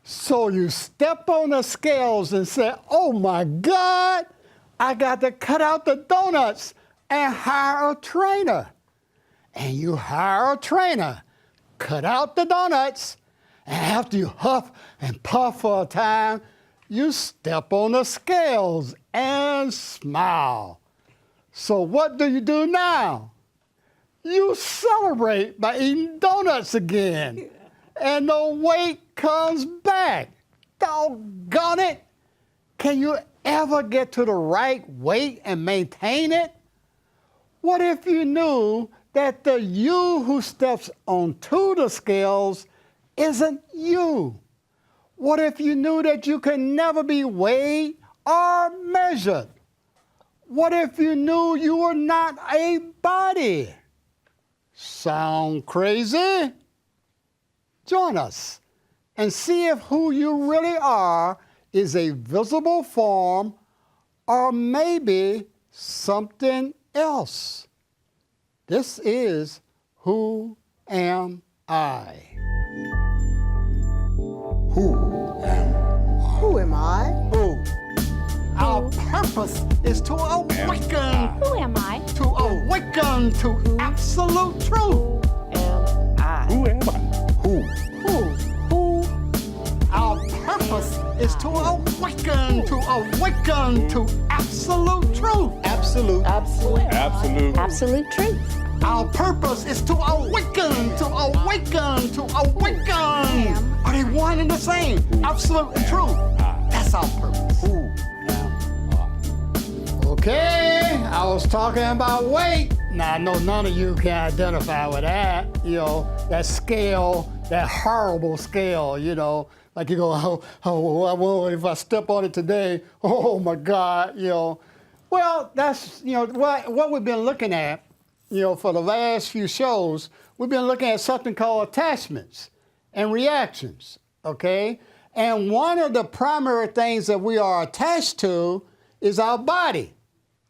So you step on the scales and say, oh my God, I got to cut out the donuts and hire a trainer. And you hire a trainer, cut out the donuts, and after you huff and puff for a time, you step on the scales and smile. So what do you do now? You celebrate by eating donuts again. And the weight comes back. Doggone it. Can you ever get to the right weight and maintain it? What if you knew that the you who steps onto the scales isn't you? What if you knew that you can never be weighed or measured? What if you knew you were not a body? Sound crazy? Join us and see if who you really are is a visible form or maybe something else. This is Who Am I? Who am I? Who am I? Who? Our purpose is to awaken. Who am I? To awaken to absolute truth. Am I? Who am I? Who? Who? Our purpose is to awaken to absolute truth. Absolute. Absolute. Absolute. Absolute truth. Our purpose is to awaken. Are they one and the same? Absolute and truth. That's our purpose. Who am I? Okay, I was talking about weight. Now, I know none of you can identify with that. You know, that scale, that horrible scale, you know. Like you go, well, if I step on it today, oh my God, you know. Well, that's, you know, what we've been looking at, you know, for the last few shows, we've been looking at something called attachments and reactions, okay? And one of the primary things that we are attached to is our body,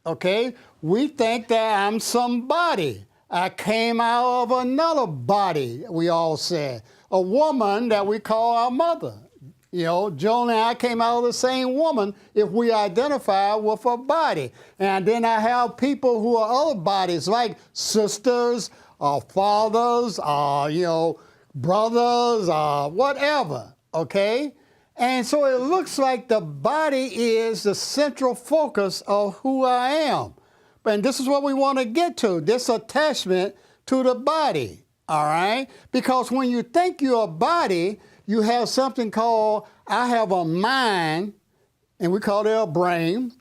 okay? We think that I'm somebody. I came out of another body, we all said. A woman that we call our mother. You know, Joan and I came out of the same woman if we identify with a body. And then I have people who are other bodies, like sisters, or fathers, or, you know, brothers, or whatever, okay? And so it looks like the body is the central focus of who I am. And this is what we want to get to, this attachment to the body, all right? Because when you think you're a body, you have something called, I have a mind, and we call it a brain,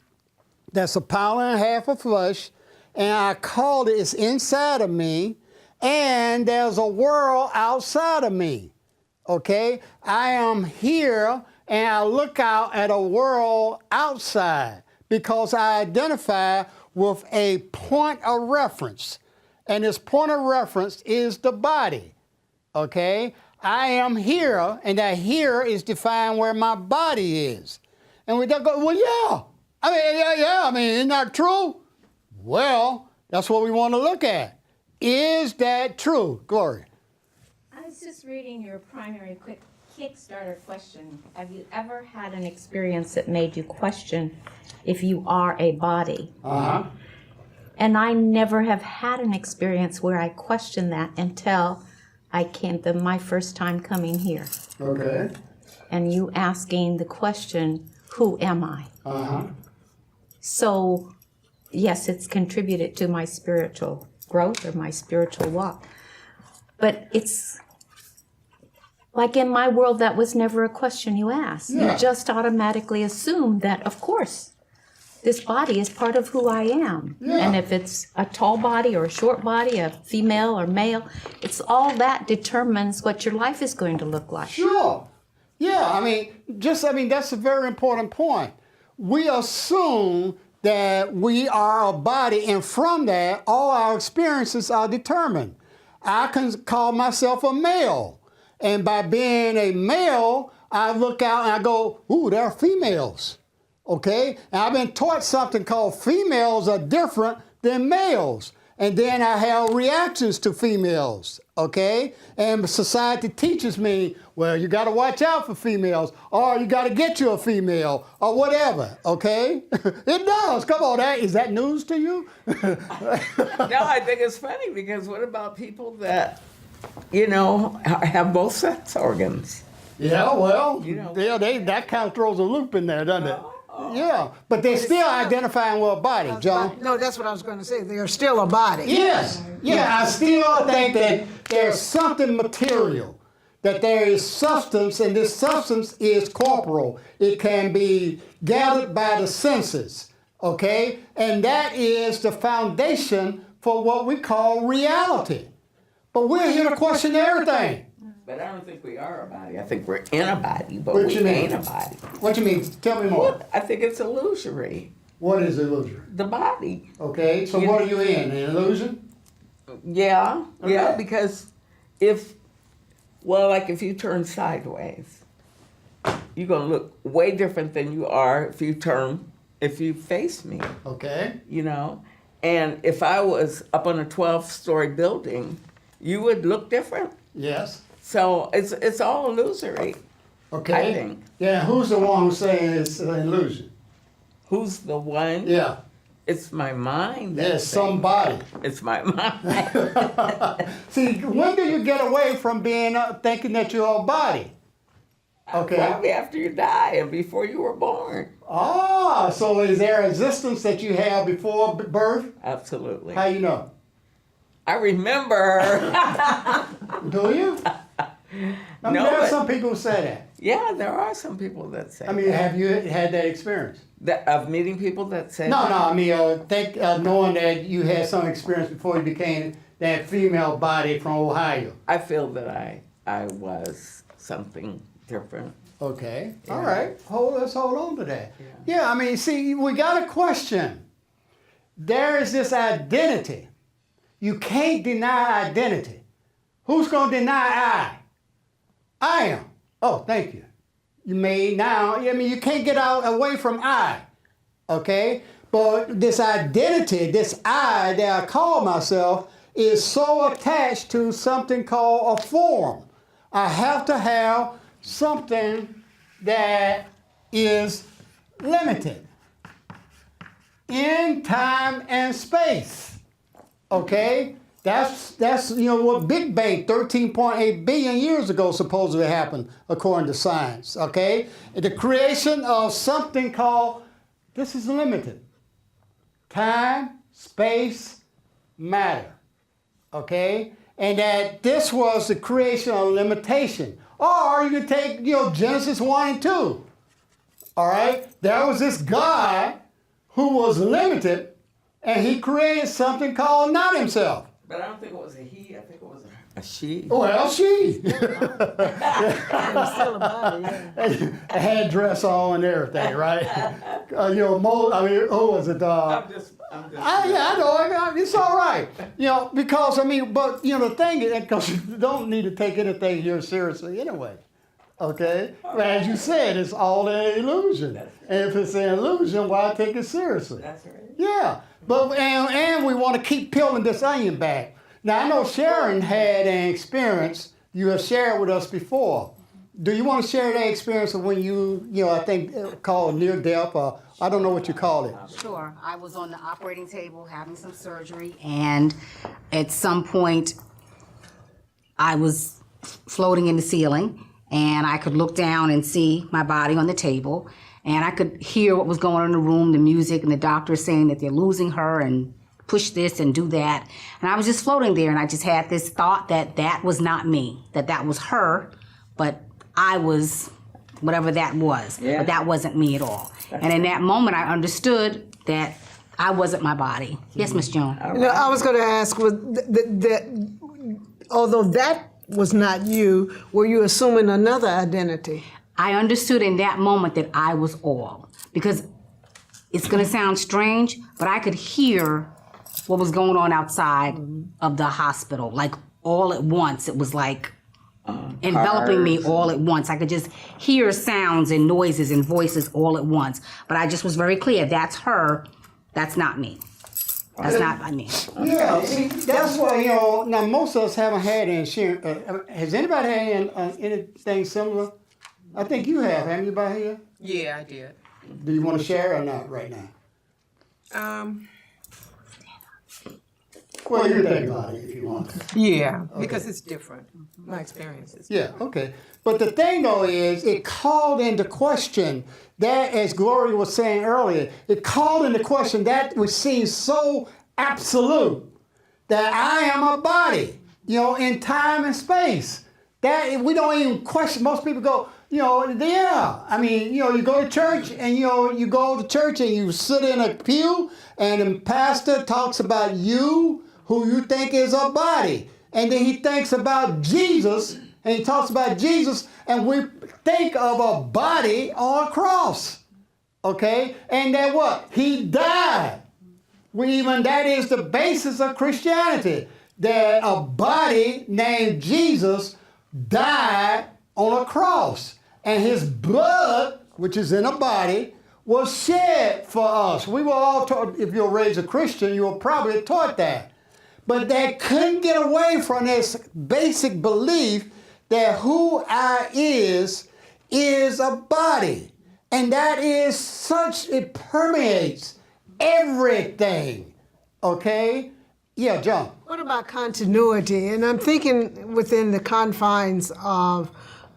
that's a pound and a half of flesh, and I call it, it's inside of me, and there's a world outside of me, okay? I am here, and I look out at a world outside because I identify with a point of reference, and this point of reference is the body, okay? I am here, and that here is defined where my body is. And we don't go, well, yeah. I mean, isn't that true? Well, that's what we want to look at. Is that true? Gloria. I was just reading your primary quick Kickstarter question. Have you ever had an experience that made you question if you are a body? Uh-huh. And I never have had an experience where I questioned that until I came my first time coming here. Okay. And you asking the question, who am I? Uh-huh. So, yes, it's contributed to my spiritual growth or my spiritual walk. But it's like in my world, that was never a question you asked. Yeah. You just automatically assume that, of course, this body is part of who I am. Yeah. And if it's a tall body or a short body, a female or male, it's all that determines what your life is going to look like. Sure. Yeah, I mean, that's a very important point. We assume that we are a body, and from that, all our experiences are determined. I can call myself a male, and by being a male, I look out and I go, ooh, there are females. Okay? And I've been taught something called females are different than males. And then I have reactions to females, okay? And society teaches me, well, you got to watch out for females, or you got to get you a female, or whatever, okay? It does. Come on, is that news to you? No, I think it's funny because what about people that, you know, have both sex organs? Yeah, well, You know. that kind of throws a loop in there, doesn't it? Oh. Yeah, but they're still identifying with a body, John. No, that's what I was going to say. They are still a body. Yes, yeah, I still think that there's something material, that there is substance, and this substance is corporal. It can be gathered by the senses, okay? And that is the foundation for what we call reality. But we're here to question everything. But I don't think we are a body. I think we're in a body, but What we you mean? ain't a body. What you mean? Tell me more. I think it's illusory. What is illusion? The body. Okay, so what are you in? An illusion? Yeah, yeah, Okay. because if you turn sideways, you're gonna look way different than you are if you face me, Okay. you know? And if I was up on a 12-story building, you would look different. Yes. So it's all illusory. Okay. I think. Yeah, who's the one who's saying it's an illusion? Who's the one? Yeah. It's my mind. There's that's saying- somebody. It's my mind. See, when do you get away from being thinking that you're a body? Okay. Probably after you die and before you were born. Ah, so is there existence that you have before birth? Absolutely. How you know? I remember. Do you? I mean, No, there are but- some people who say that. Yeah, there are some people that say I mean, have you had that experience? that of meeting people that say No, that. no. I mean, knowing that you had some experience before you became that female body from Ohio. I feel that I was something different. Okay. Yeah. All right. Let's hold on to that. Yeah. Yeah. I mean, see, we got a question. There is this identity. You can't deny identity. Who's going to deny I am. Oh, thank you. You may now, I mean, you can't get away from I, okay? But this identity, this I that I call myself, is so attached to something called a form. I have to have something that is limited in time and space, okay? That's what Big Bang 13.8 billion years ago supposedly happened according to science, okay? The creation of something called, this is limited, time, space, matter, okay? And that this was the creation of limitation. Or you can take, Genesis 1 and 2, all right? There was this God who was limited, and he created something called not himself. But I don't think it was a he. I think it was a she. Well, she. It's still a body, yeah. A headdress on and everything, right? Who was it? I'm just. I know. It's all right. Because, but, the thing is, because you don't need to take anything here seriously anyway. Okay? As you said, it's all an illusion. And if it's an illusion, why take it seriously? That's right. Yeah, but and we want to keep peeling this onion back. Now I know Sharon had an experience you have shared with us before. Do you want to share that experience of when I think called near death, or I don't know what you call it? Sure. I was on the operating table having some surgery, and at some point, I was floating in the ceiling, and I could look down and see my body on the table, and I could hear what was going on in the room, the music, and the doctor saying that they're losing her and push this and do that. And I was just floating there, and I just had this thought that was not me, that was her, but I was whatever that was. Yeah. But that wasn't me at all. And in that moment, I understood that I wasn't my body. Yes, Miss Joan. I was going to ask, although that was not you, were you assuming another identity? I understood in that moment that I was all. Because it's going to sound strange, but I could hear what was going on outside of the hospital. Like all at once, it was like enveloping me all at once. I could just hear sounds and noises and voices all at once. But I just was very clear, that's her, that's not me. That's not my name. Yeah, see, that's why, now most of us haven't had insurance. Has anybody had anything similar? I think you have. Haven't you, by here? Yeah, I did. Do you want to share or not right now? Well, you think about it if you want to. Yeah, because it's different. My experience is Yeah, okay. But the thing, though, is it called into question that, as Gloria was saying earlier, it called into question that which seems so absolute, that I am a body, in time and space. That we don't even question. Most people go, yeah. I mean, you go to church and, you go to church and you sit in a pew and the pastor talks about you, who you think is a body. And then he thinks about Jesus and he talks about Jesus and we think of a body on a cross. Okay? And that what? He died. That is the basis of Christianity. That a body named Jesus died on a cross. And his blood, which is in a body, was shed for us. We were all taught, if you're raised a Christian, you were probably taught that. But they couldn't get away from this basic belief that who I is a body. And that is it permeates everything. Okay? Yeah, John. What about continuity? And I'm thinking within the confines of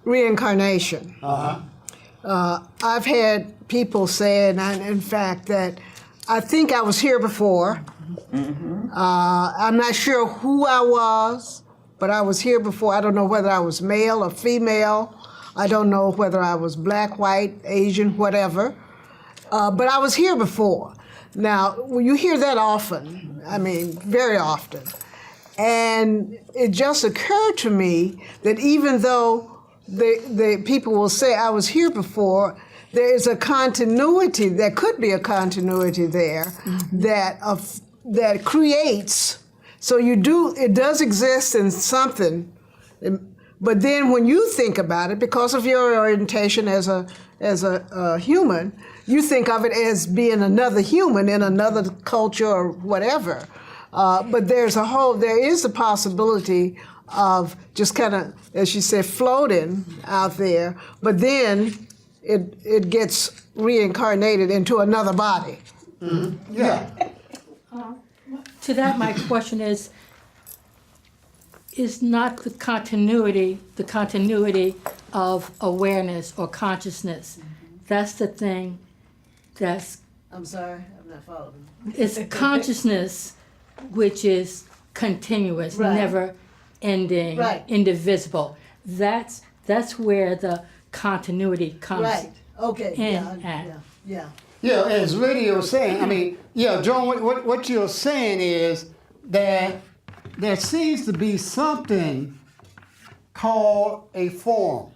reincarnation. I've had people say, and in fact, that I think I was here before. I'm not sure who I was, but I was here before. I don't know whether I was male or female. I don't know whether I was black, white, Asian, whatever. But I was here before. Now, you hear that often. I mean, very often. And it just occurred to me that even though the people will say I was here before, there is a continuity. There could be a continuity there that creates. So it does exist in something. But then when you think about it, because of your orientation as a human, you think of it as being another human in another culture or whatever. But there is the possibility of just kind of, as you said, floating out there, but then it gets reincarnated into another body. Mm-hmm. Yeah. To that, my question is not the continuity of awareness or consciousness. That's the thing that's... I'm sorry, I'm not following. It's consciousness, which is continuous, Right. never ending, Right. indivisible. That's where the continuity comes Right, okay, in yeah. Yeah, as Lydia was saying, I mean, yeah, John, what you're saying is that there seems to be something called a form,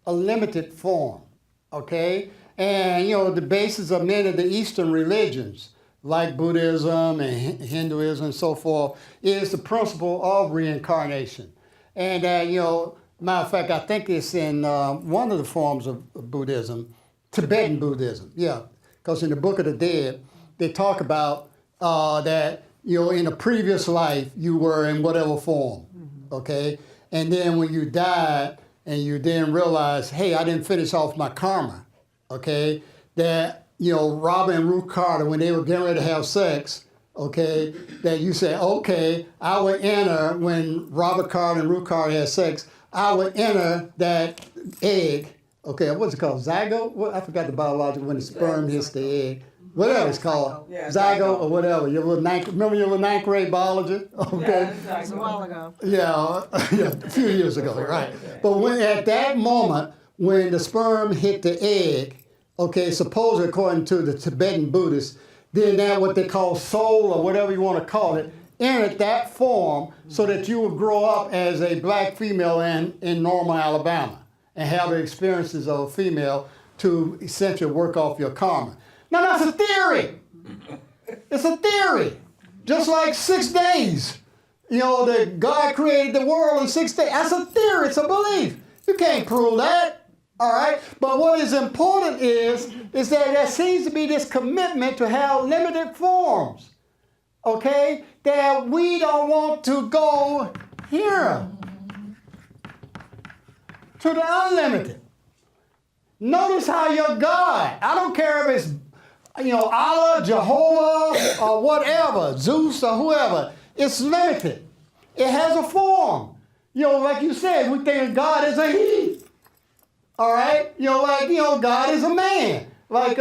a limited form, okay? And, the basis of many of the Eastern religions, like Buddhism and Hinduism and so forth, is the principle of reincarnation. And, matter of fact, I think it's in one of the forms of Buddhism, Tibetan Buddhism, yeah. Because in the Book of the Dead, they talk about that, in a previous life, you were in whatever form, okay? And then when you died and you then realized, hey, I didn't finish off my karma, okay? That, Robin and Ruth Carter, when they were getting ready to have sex, okay, that you say, okay, I would enter, when Robert Carter and Ruth Carter had sex, I would enter that egg. Okay, what's it called? Zygote? I forgot the biological, when the sperm hits the egg. Whatever it's called. Yeah, Zygote or whatever. Remember your little ninth grade biology? Okay. Yeah, It was a while ago. Yeah, a few years ago, right. But at that moment, when the sperm hit the egg, okay, supposedly according to the Tibetan Buddhists, then that what they call soul or whatever you want to call it, entered that form so that you would grow up as a black female in Normal, Alabama, and have the experiences of a female to essentially work off your karma. Now that's a theory. It's a theory. Just like 6 days. That God created the world in 6 days. That's a theory. It's a belief. You can't prove that. All right? But what is important is that there seems to be this commitment to have limited forms. okay, that we don't want to go here to the unlimited. Notice how your God, I don't care if it's, Allah, Jehovah, or whatever, Zeus or whoever, it's limited. It has a form. Like you said, we think God is a he. All right? God is a man. God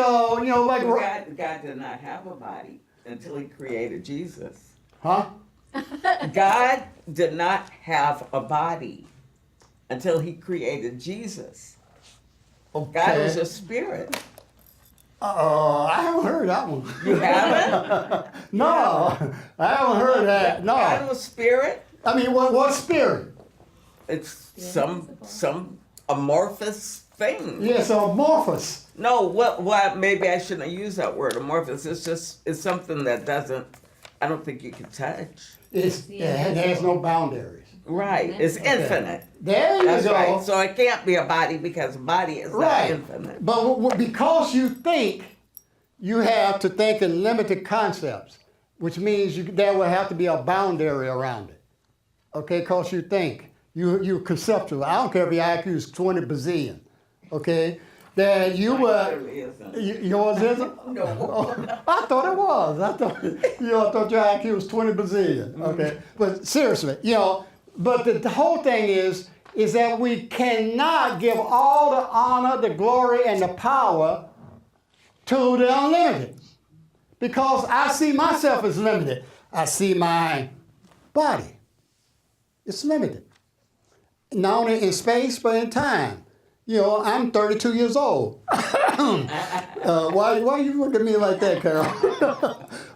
did not have a body until he created Jesus. Huh? God did not have a body until he created Jesus. Okay. God is a spirit. I haven't heard that one. You haven't? No, I haven't heard that. No. God was spirit. I mean, what spirit? It's some amorphous thing. Yes, amorphous. No, what? Maybe I shouldn't have used that word amorphous. It's something that I don't think you can touch. It has no boundaries. Right. It's infinite. There you That's go. right. So it can't be a body because a body is not infinite. But because you think, you have to think in limited concepts, which means there will have to be a boundary around it. Okay, because you think, you conceptual. I don't care if your IQ is 20 bazillion. Okay, that you yours isn't. No. I thought it was. I thought your IQ was 20 bazillion. Okay, but seriously, but the whole thing is that we cannot give all the honor, the glory, and the power to the unlimited, because I see myself as limited. I see my body. It's limited, not only in space but in time. I'm 32 years old. Why you look at me like that, Carol?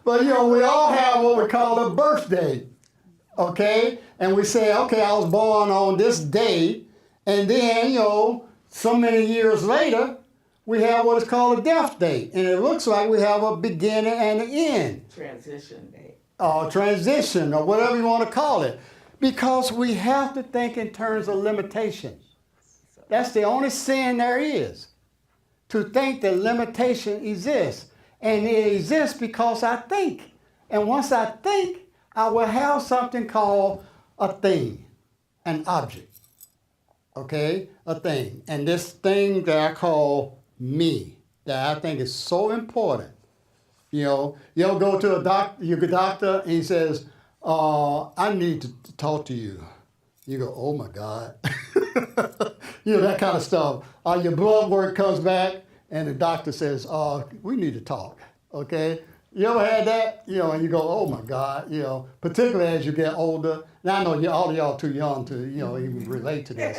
But we all have what we call a birthday, okay? And we say, okay, I was born on this day, and then so many years later, we have what is called a death date, and it looks like we have a beginning and an end. Transition date. Transition, or whatever you want to call it, because we have to think in terms of limitation. That's the only sin there is, to think that limitation exists. And it exists because I think. And once I think, I will have something called a thing, an object. Okay? A thing. And this thing that I call me, that I think is so important. You'll go to your doctor and he says, I need to talk to you. You go, oh my God. That kind of stuff. Your blood work comes back and the doctor says, we need to talk, okay? You ever had that? And you go, oh my God, particularly as you get older. Now I know all of y'all too young to, even relate to this,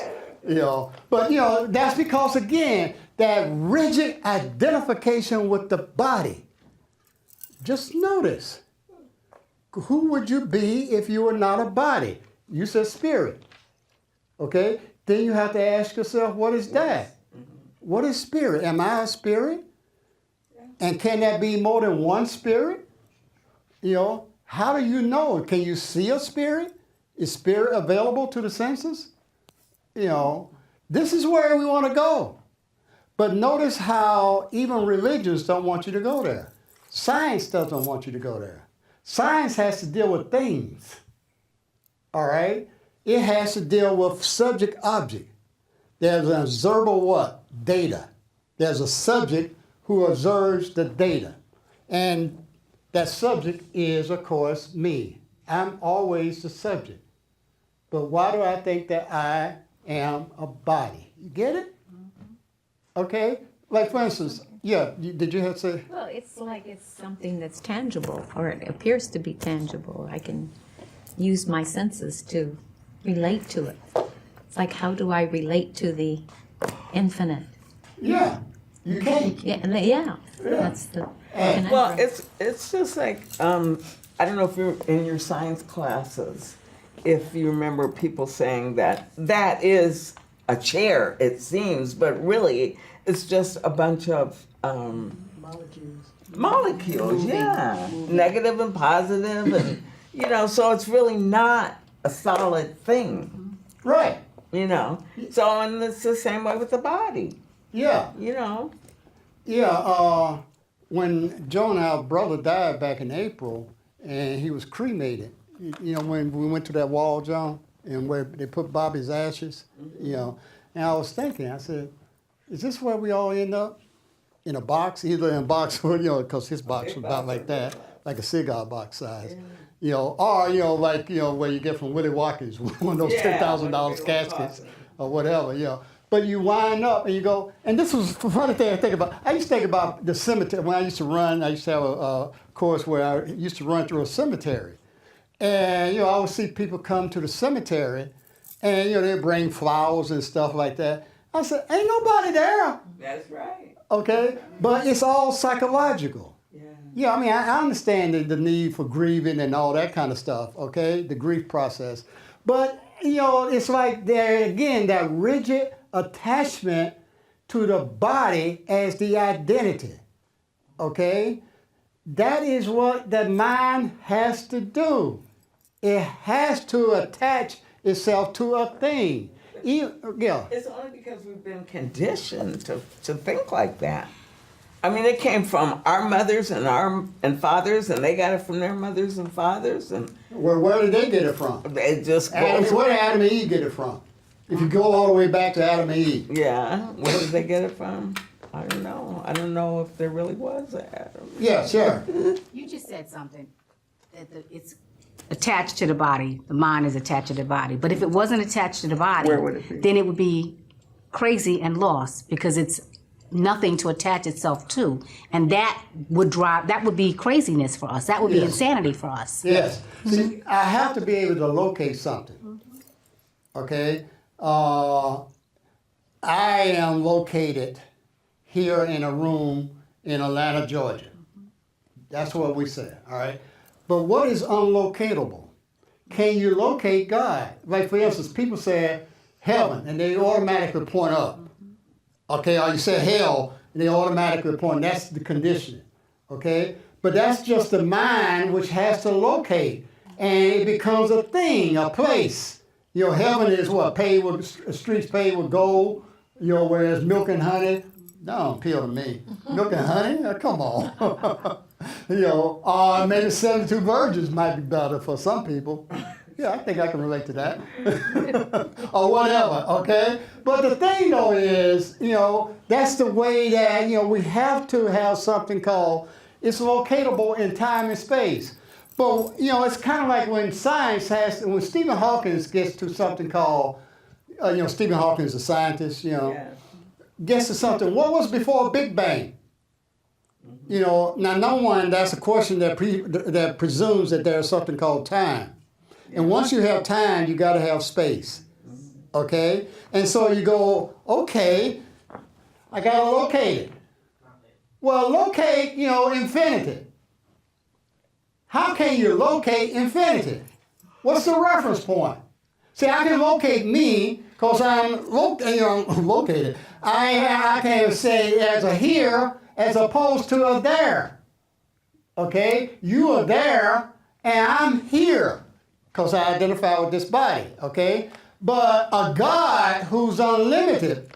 But, that's because, again, that rigid identification with the body. Just notice, who would you be if you were not a body? You said spirit, okay? Then you have to ask yourself, what is that? What is spirit? Am I a spirit? And can that be more than one spirit? How do you know? Can you see a spirit? Is spirit available to the senses? This is where we want to go. But notice how even religions don't want you to go there. Science doesn't want you to go there. Science has to deal with things. All right? It has to deal with subject-object. There's an observable what? Data. There's a subject who observes the data. And that subject is, of course, me. I'm always the subject. But why do I think that I am a body? You get it? Okay? Like, for instance, did you have to say? Well, it's like it's something that's tangible, or it appears to be tangible. I can use my senses to relate to it. It's like, how do I relate to the infinite? Yeah, you can. Yeah. That's the. Well, it's just like I don't know if you're in your science classes, if you remember people saying that is a chair, it seems, but really it's just a bunch of molecules, yeah, negative and positive, and so it's really not a solid thing, Right. So and it's the same way with the body, Yeah. Yeah. When Joan, our brother, died back in April, and he was cremated. You know, when we went to that wall, John, and where they put Bobby's ashes, you know, and I was thinking, I said, is this where we all end up? In a box, either in a box, or, you know, because his box was about like that, like a cigar box size. You know, or, you know, like, you know, where you get from Willie Watkins, one of those $10,000 caskets or whatever, you know. But you wind up and you go, and this was the funny thing I think about. I used to think about the cemetery. When I used to run, I used to have a course where I used to run through a cemetery. And, you know, I would see people come to the cemetery and, you know, they'd bring flowers and stuff like that. I said, ain't nobody there. That's right. Okay? But it's all psychological. Yeah, I mean, I understand the need for grieving and all that kind of stuff, okay? The grief process. But, you know, it's like there, again, that rigid attachment to the body as the identity, okay? That is what the mind has to do. It has to attach itself to a thing. Yeah. It's only because we've been conditioned to think like that. I mean, it came from our mothers and fathers, and they got it from their mothers and fathers, and Where did they get it from? it just Adam, goes. where did Adam and Eve get it from? If you go all the way back to Adam and Eve. Yeah, where did they get it from? I don't know. I don't know if there really was an Adam. Yeah, sure. You just said something, that it's attached to the body, the mind is attached to the body. But if it wasn't attached to the body, Where would it be? then it would be crazy and lost because it's nothing to attach itself to. And that would be craziness for us. That would be Yes. insanity for us. Yes. See, I have to be able to locate something. Okay? I am located here in a room in Atlanta, Georgia. That's what we said, all right? But what is unlocatable? Can you locate God? Like, for instance, people say heaven, and they automatically point up. Okay, or you say hell, and they automatically point. That's the conditioning, okay? But that's just the mind which has to locate, and it becomes a thing, a place. You know, heaven is what? Paved with, streets paved with gold, you know, whereas milk and honey, that don't appeal to me. Milk and honey? Come on. You know, maybe 72 virgins might be better for some people. Yeah, I think I can relate to that. Or whatever, okay? But the thing though is, you know, that's the way that, you know, we have to have something called, it's locatable in time and space. But, you know, it's kind of like when when Stephen Hawking gets to something called, you know, Stephen Hawking is a scientist, you know, gets to something. What was before Big Bang? You know, now that's a question that presumes that there's something called time. And once you have time, you got to have space. Okay? And so you go, okay, I got to locate it. Well, locate, you know, infinity. How can you locate infinity? What's the reference point? See, I can locate me because I'm located. I can say as a here as opposed to a there. Okay? You are there and I'm here because I identify with this body. Okay? But a God who's unlimited,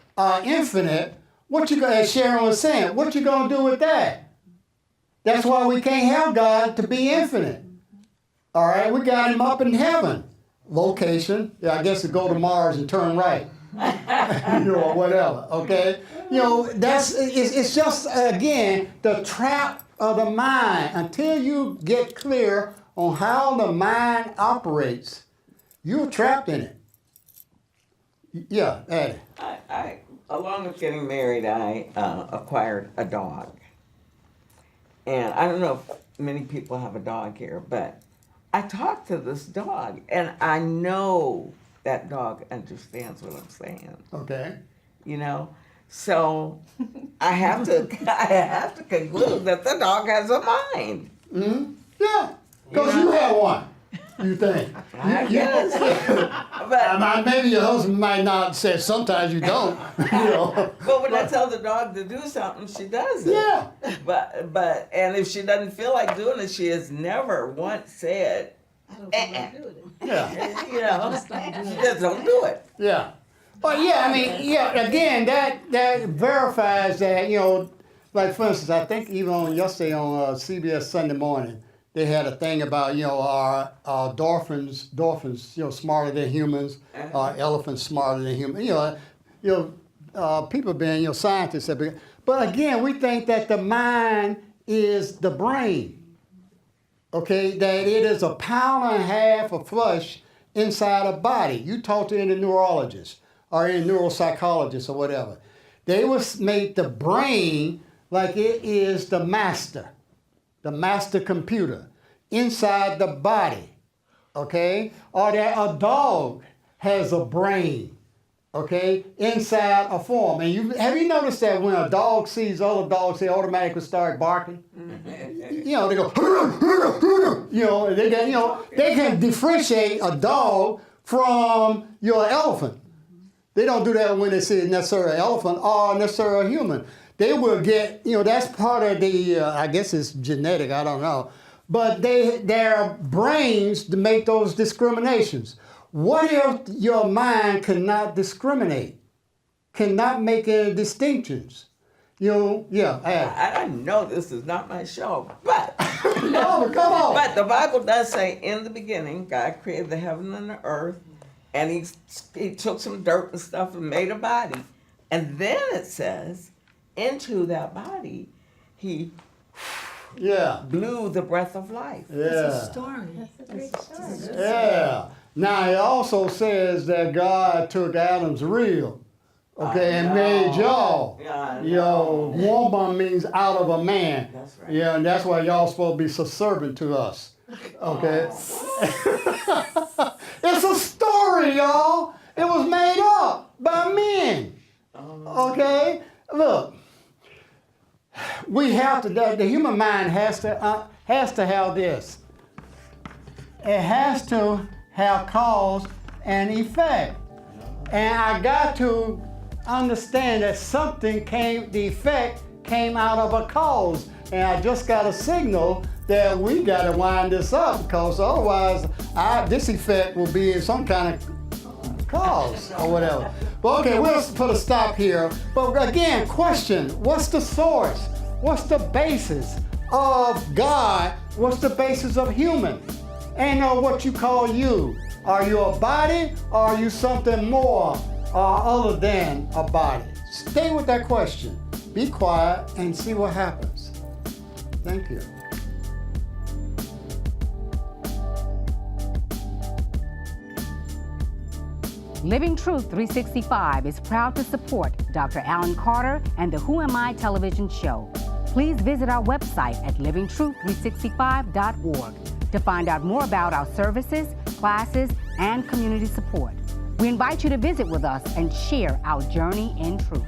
infinite, as Sharon was saying, what you gonna do with that? That's why we can't have God to be infinite. All right, we got him up in heaven. Location, yeah, I guess to go to Mars and turn right. You know, or whatever, okay? You know, it's just, again, the trap of the mind. Until you get clear on how the mind operates, you're trapped in it. Yeah, Addie. I along with getting married, I acquired a dog. And I don't know if many people have a dog here, but I talked to this dog, and I know that dog understands what I'm saying. Okay. You know, so I have to conclude that the dog has a mind. Mm-hmm. Yeah, because you have one. You think? I guess. But Maybe your husband might not say sometimes you don't. You know. But when I tell the dog to do something, she does it. Yeah. But and if she doesn't feel like doing it, she has never once said, Yeah. you know, she just don't do it. Yeah. But yeah, I mean, yeah. Again, that verifies that, you know, like for instance, I think even on yesterday on CBS Sunday Morning, they had a thing about, are dolphins, smarter than humans, elephants smarter than humans. People being, scientists have been. But again, we think that the mind is the brain. Okay, that it is 1.5 pounds of flesh inside a body. You talk to any neurologist or any neuropsychologist or whatever. They was made the brain like it is the master computer inside the body. Okay, or that a dog has a brain. Okay, inside a form. And have you noticed that when a dog sees other dogs, they automatically start barking? They go, they can differentiate a dog from your elephant. They don't do that when they see necessarily an elephant or necessarily a human. They will get, that's part of the, I guess it's genetic, I don't know. But their brains to make those discriminations. What if your mind cannot discriminate, cannot make any distinctions? I know this is not my show, but no, come on. But the Bible does say, in the beginning, God created the heaven and the earth, and he took some dirt and stuff and made a body, and then it says, into that body, he blew the breath of life. Yeah. Story. Yeah. Now it also says that God took Adam's rib, and made y'all. Woman means out of a man. That's right. Yeah, and that's why y'all supposed to be subservient to us. Okay. It's a story, y'all. It was made up by men. Okay. Look, we have to. The human mind has to have this. It has to have cause and effect. And I got to understand that the effect came out of a cause. And I just got a signal that we got to wind this up, because otherwise this effect will be in some kind of cause or whatever. But okay, we'll put a stop here. But again, question, what's the source? What's the basis of God? What's the basis of human? Ain't no what you call you. Are you a body, or are you something more other than a body? Stay with that question. Be quiet and see what happens. Thank you. Living Truth 365 is proud to support Dr. Alan Carter and the Who Am I television show. Please visit our website at livingtruth365.org to find out more about our services, classes, and community support. We invite you to visit with us and share our journey in truth.